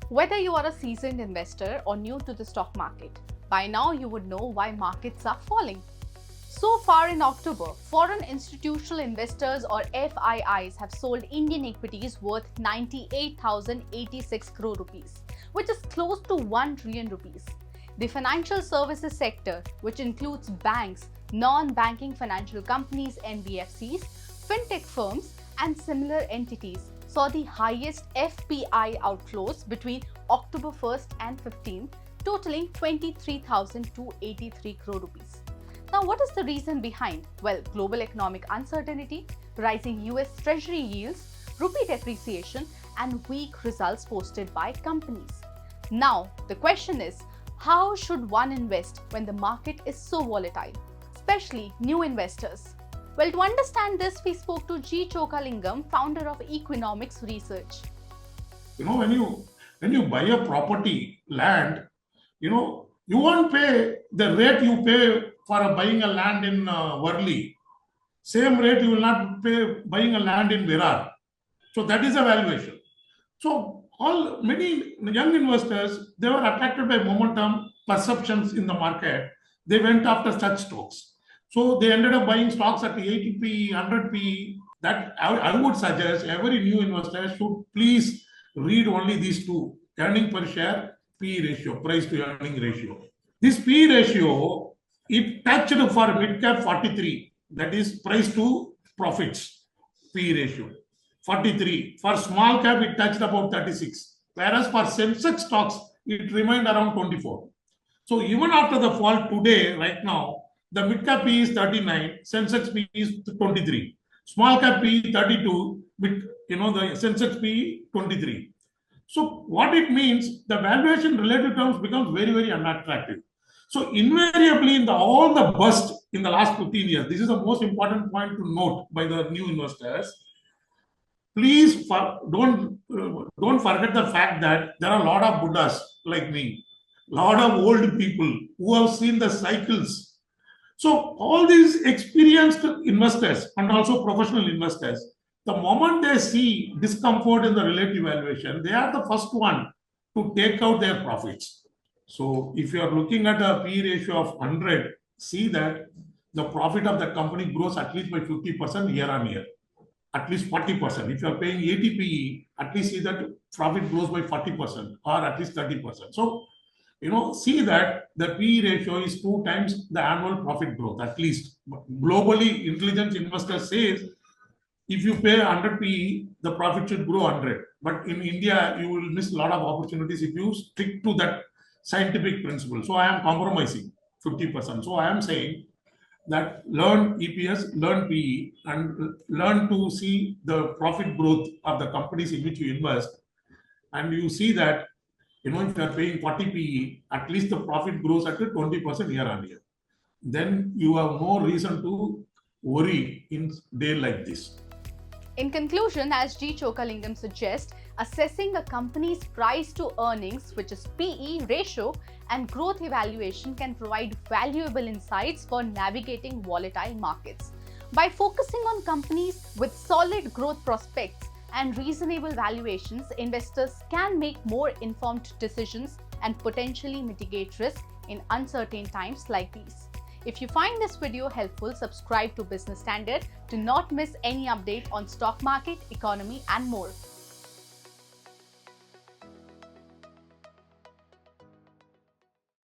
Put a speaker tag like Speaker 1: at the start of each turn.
Speaker 1: Whether you are a seasoned investor or new to the stock market, by now you would know why markets are falling. So far in October, foreign institutional investors or FIIs have sold Indian equities worth 98,086 crore rupees, which is close to 1 trillion rupees. The financial services sector, which includes banks, non-banking financial companies (NBFCs), fintech firms, and similar entities, saw the highest FPI outflows between October 1st and 15th, totaling 23,283 crore rupees. Now, what is the reason behind? Well, global economic uncertainty, rising US Treasury yields, rupee depreciation, and weak results posted by companies. Now, the question is, how should one invest when the market is so volatile, especially new investors? Well, to understand this, we spoke to G Chokkalingam, founder of Equinomics Research.
Speaker 2: When you buy a property, land, you won't pay the rate you pay for buying a land in Worli. Same rate you will not pay buying a land in Virar. So that is a valuation. So many young investors, they were attracted by momentum, perceptions in the market. They went after such stocks. So they ended up buying stocks at 80p, 100p. That I would suggest every new investor should please read only these two: earning per share, P ratio, price to earning ratio. This P ratio, it touched for mid cap 43, that is price to profits, P ratio. 43. For small cap, it touched about 36. Whereas for Sensex stocks, it remained around 24. So even after the fall today, right now, the mid cap P is 39, Sensex P is 23. Small cap P 32, the Sensex P 23. So what it means, the valuation relative terms becomes very, very unattractive. So invariably in all the bust in the last 15 years, this is the most important point to note by the new investors. Please don't forget the fact that there are a lot of Buddhas like me, a lot of old people who have seen the cycles. So all these experienced investors and also professional investors, the moment they see discomfort in the relative valuation, they are the first one to take out their profits. So if you are looking at a P ratio of 100, see that the profit of the company grows at least by 50% year on year, at least 40%. If you are paying 80 PE, at least see that profit grows by 40% or at least 30%. So, see that the PE ratio is 2 times the annual profit growth, at least. Globally, intelligent investor says if you pay 100 PE, the profit should grow 100. But in India, you will miss a lot of opportunities if you stick to that scientific principle. So I am compromising 50%. So I am saying that learn EPS, learn PE, and learn to see the profit growth of the companies in which you invest. And you see that, if you are paying 40 PE, at least the profit grows at 20% year on year. Then you have no reason to worry in a day like this.
Speaker 1: In conclusion, as G Chokkalingam suggests, assessing a company's price to earnings, which is PE ratio, and growth evaluation can provide valuable insights for navigating volatile markets. By focusing on companies with solid growth prospects and reasonable valuations, investors can make more informed decisions and potentially mitigate risk in uncertain times like these. If you find this video helpful, subscribe to Business Standard to not miss any update on stock market, economy, and more.